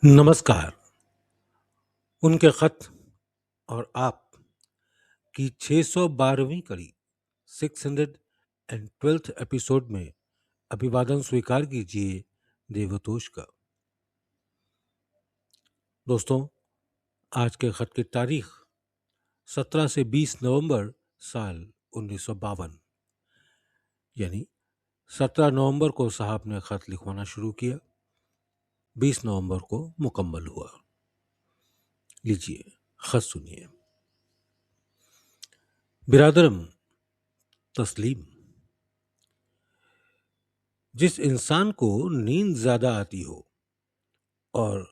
नमस्कार। उनके खत और आप की 612वीं कड़ी 612th एपिसोड में अभिवादन स्वीकार कीजिए देवतोष का। दोस्तों, आज के खत की तारीख 17 से 20 नवंबर साल 1952 यानी 17 नवंबर को साहब ने खत लिखवाना शुरू किया, 20 नवंबर को मुकम्मल हुआ। लीजिए खत सुनिए। बिरादरम तस्लीम, जिस इंसान को नींद ज्यादा आती हो और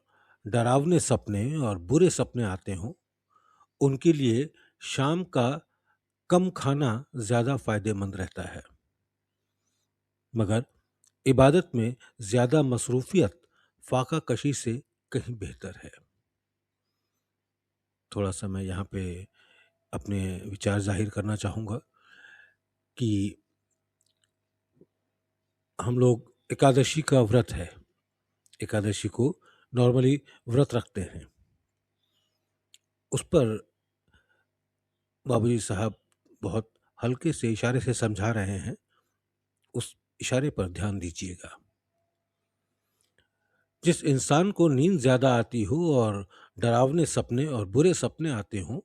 डरावने सपने और बुरे सपने आते हों, उनके लिए शाम का कम खाना ज्यादा फायदेमंद रहता है, मगर इबादत में ज्यादा मसरूफियत फाका कशी से कहीं बेहतर है। थोड़ा सा मैं यहाँ पे अपने विचार जाहिर करना चाहूँगा कि हम लोग एकादशी का व्रत है, एकादशी को नॉर्मली व्रत रखते हैं। उस पर बाबूजी साहब बहुत हल्के से इशारे से समझा रहे हैं, उस इशारे पर ध्यान दीजिएगा। जिस इंसान को नींद ज्यादा आती हो और डरावने सपने और बुरे सपने आते हों,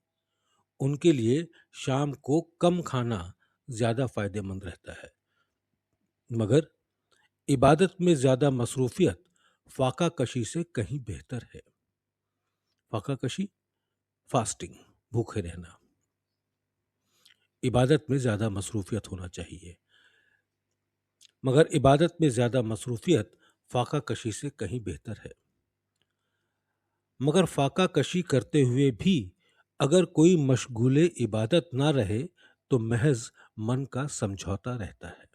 उनके लिए शाम को कम खाना ज्यादा फायदेमंद रहता है, मगर इबादत में ज्यादा मसरूफियत फाका कशी से कहीं बेहतर है। फाका कशी फास्टिंग, भूखे रहना। इबादत में ज्यादा मसरूफियत होना चाहिए, मगर इबादत में ज्यादा मसरूफियत फाका कशी से कहीं बेहतर है। मगर फाका कशी करते हुए भी अगर कोई मशगूले इबादत ना रहे तो महज मन का समझौता रहता है।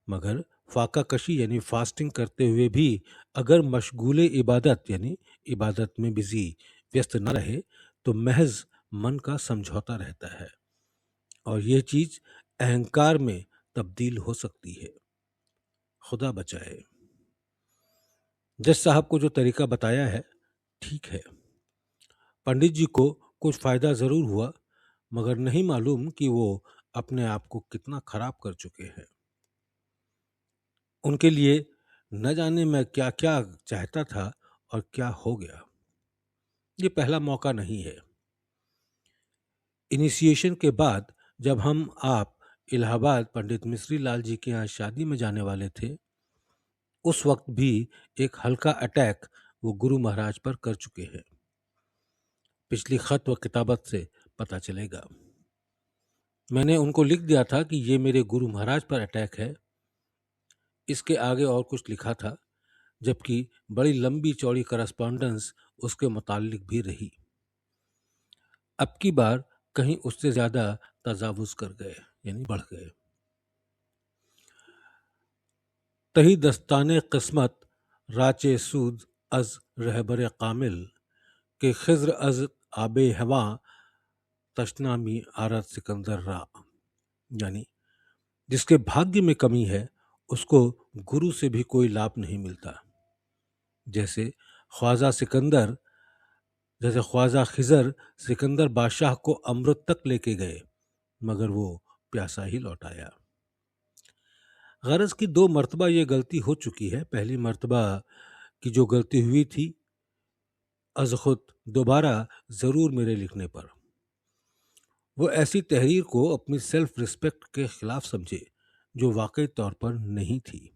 मगर फाका कशी यानी फास्टिंग करते हुए भी अगर मशगूले इबादत यानी इबादत में बिजी व्यस्त ना रहे तो महज मन का समझौता रहता है, और यह चीज अहंकार में तब्दील हो सकती है। खुदा बचाए। जज साहब को जो तरीका बताया है ठीक है। पंडित जी को कुछ फायदा जरूर हुआ, मगर नहीं मालूम कि वो अपने आप को कितना खराब कर चुके हैं। उनके लिए न जाने मैं क्या क्या चाहता था और क्या हो गया। ये पहला मौका नहीं है। इनिशिएशन के बाद जब हम आप इलाहाबाद पंडित मिश्री लाल जी के यहाँ शादी में जाने वाले थे, उस वक्त भी एक हल्का अटैक वो गुरु महाराज पर कर चुके हैं। पिछली खत व किताबत से पता चलेगा। मैंने उनको लिख दिया था कि ये मेरे गुरु महाराज पर अटैक है। इसके आगे और कुछ लिखा था, जबकि बड़ी लंबी चौड़ी करस्पॉन्डेंस उसके मुतालिक भी रही। अब की बार कहीं उससे ज्यादा तजावुज कर गए यानी बढ़ गए। तही दस्ताने किस्मत राचे सूद अज रहबर कामिल के खिज्र अज आबे हवा तशनामी आरत सिकंदर रा, यानी जिसके भाग्य में कमी है उसको गुरु से भी कोई लाभ नहीं मिलता। जैसे ख्वाजा खिजर सिकंदर बादशाह को अमृत तक लेके गए, मगर वो प्यासा ही लौट आया। गरज की 2 मर्तबा ये गलती हो चुकी है। पहली मर्तबा की जो गलती हुई थी अज खुद दोबारा जरूर मेरे लिखने पर, वो ऐसी तहरीर को अपनी सेल्फ रिस्पेक्ट के खिलाफ समझे जो वाकई तौर पर नहीं थी।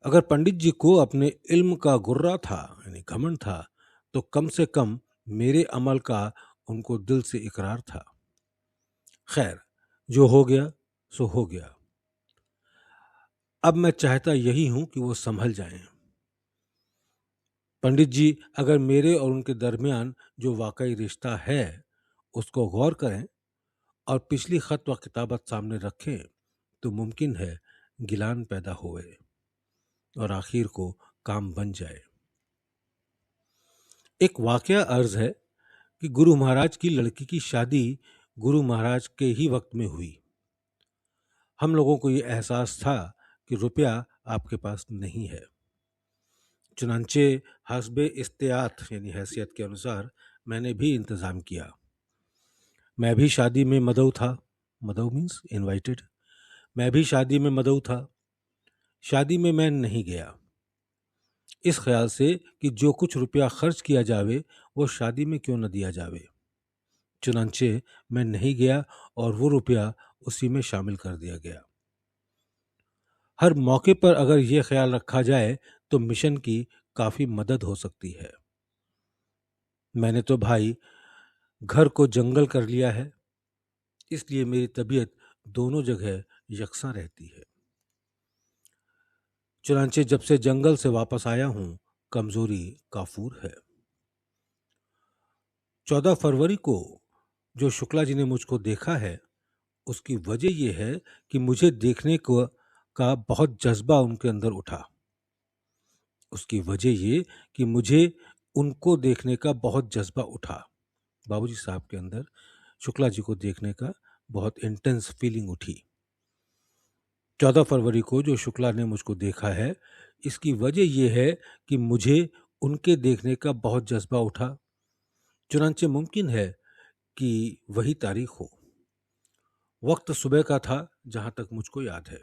अगर पंडित जी को अपने इल्म का गुर्रा था यानी घमंड था, तो कम से कम मेरे अमल का उनको दिल से इकरार था। खैर, जो हो गया सो हो गया। अब मैं चाहता यही हूं कि वो संभल जाएं। पंडित जी अगर मेरे और उनके दरमियान जो वाकई रिश्ता है उसको गौर करें और पिछली खत व किताबत सामने रखें, तो मुमकिन है गिलान पैदा होए और आखिर को काम बन जाए। एक वाकया अर्ज है कि गुरु महाराज की लड़की की शादी गुरु महाराज के ही वक्त में हुई। हम लोगों को ये एहसास था कि रुपया आपके पास नहीं है, चुनांचे हस्बे इस्तेआत यानी हैसियत के अनुसार मैंने भी इंतज़ाम किया। मैं भी शादी में मदऊ था। मदऊ मीन्स इनवाइटेड। मैं भी शादी में मदऊ था। शादी में मैं नहीं गया, इस ख्याल से कि जो कुछ रुपया खर्च किया जावे वो शादी में क्यों न दिया जावे। चुनांचे मैं नहीं गया और वो रुपया उसी में शामिल कर दिया गया। हर मौके पर अगर ये ख्याल रखा जाए तो मिशन की काफ़ी मदद हो सकती है। मैंने तो भाई घर को जंगल कर लिया है, इसलिए मेरी तबीयत दोनों जगह यकसा रहती है। चुनांचे जब से जंगल से वापस आया हूं, कमजोरी काफूर है। 14 फरवरी को जो शुक्ला जी ने मुझको देखा है, उसकी वजह यह है कि मुझे देखने को का बहुत जज्बा उनके अंदर उठा। उसकी वजह ये कि मुझे उनको देखने का बहुत जज्बा उठा। बाबूजी साहब के अंदर शुक्ला जी को देखने का बहुत इंटेंस फीलिंग उठी। 14 फरवरी को जो शुक्ला ने मुझको देखा है, इसकी वजह यह है कि मुझे उनके देखने का बहुत जज्बा उठा। चुनांचे मुमकिन है कि वही तारीख हो। वक्त सुबह का था जहां तक मुझको याद है।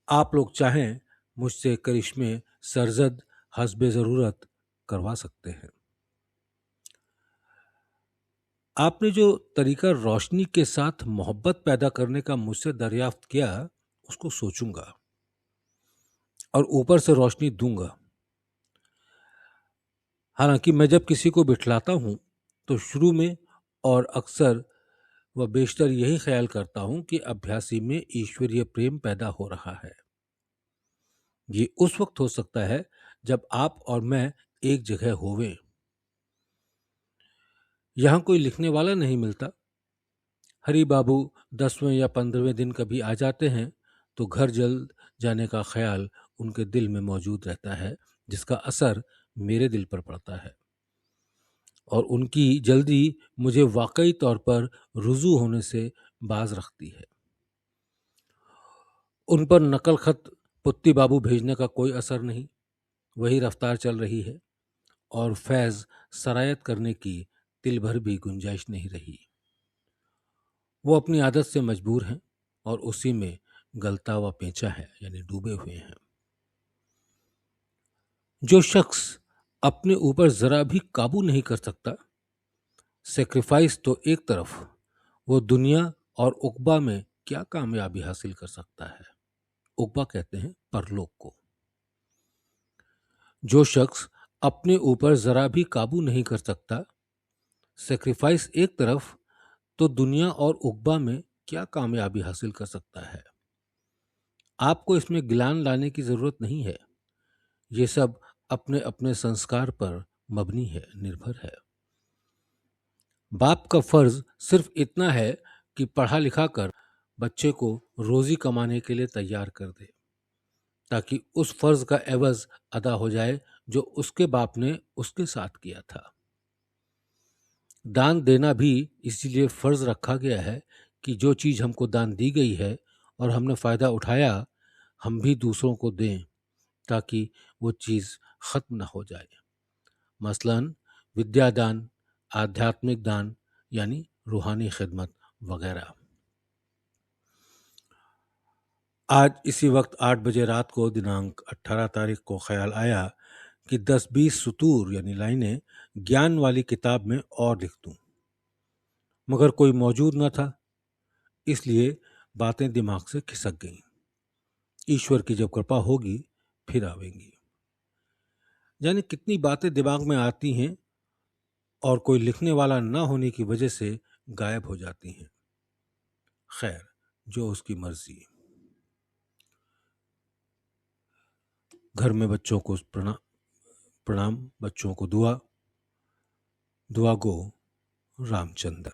आप लोग चाहें मुझसे करिश्मे सरजद हस्बे ज़रूरत करवा सकते हैं। आपने जो तरीका रोशनी के साथ मोहब्बत पैदा करने का मुझसे दरियाफ्त किया, उसको सोचूंगा और ऊपर से रोशनी दूंगा। हालांकि मैं जब किसी को बिठलाता हूं तो शुरू में और अक्सर व बेशतर यही ख्याल करता हूं कि अभ्यासी में ईश्वरीय प्रेम पैदा हो रहा है। ये उस वक्त हो सकता है जब आप और मैं एक जगह होवें। यहां कोई लिखने वाला नहीं मिलता। हरी बाबू 10वें या 15वें दिन कभी आ जाते हैं तो घर जल्द जाने का ख्याल उनके दिल में मौजूद रहता है, जिसका असर मेरे दिल पर पड़ता है और उनकी जल्दी मुझे वाकई तौर पर रुजू होने से बाज रखती है। उन पर नकल खत पुत्ती बाबू भेजने का कोई असर नहीं। वही रफ्तार चल रही है और फैज़ सरायत करने की तिल भर भी गुंजाइश नहीं रही। वो अपनी आदत से मजबूर हैं और उसी में गलता व पेंचा है, यानी डूबे हुए हैं। जो शख्स अपने ऊपर जरा भी काबू नहीं कर सकता, सेक्रीफाइस तो एक तरफ, वो दुनिया और उकबा में क्या कामयाबी हासिल कर सकता है। उकबा कहते हैं परलोक को। जो शख्स अपने ऊपर जरा भी काबू नहीं कर सकता, सेक्रीफाइस एक तरफ, तो दुनिया और उकबा में क्या कामयाबी हासिल कर सकता है। आपको इसमें गिलान लाने की जरूरत नहीं है। ये सब अपने अपने संस्कार पर मबनी है, निर्भर है। बाप का फर्ज सिर्फ इतना है कि पढ़ा लिखा कर बच्चे को रोजी कमाने के लिए तैयार कर दे, ताकि उस फर्ज का एवज अदा हो जाए जो उसके बाप ने उसके साथ किया था। दान देना भी इसीलिए फर्ज रखा गया है कि जो चीज़ हमको दान दी गई है और हमने फ़ायदा उठाया, हम भी दूसरों को दें, ताकि वो चीज़ ख़त्म ना हो जाए। मसलन विद्यादान, आध्यात्मिक दान यानी रूहानी खिदमत वगैरह। आज इसी वक्त 8 बजे रात को दिनांक 18 तारीख को ख्याल आया कि 10-20 सुतूर यानी लाइनें ज्ञान वाली किताब में और लिख दूं, मगर कोई मौजूद न था, इसलिए बातें दिमाग से खिसक गईं। ईश्वर की जब कृपा होगी फिर आवेंगी। यानी कितनी बातें दिमाग में आती हैं और कोई लिखने वाला ना होने की वजह से गायब हो जाती हैं। खैर, जो उसकी मर्जी। घर में बच्चों को प्रणाम, बच्चों को दुआ गो रामचंद्र।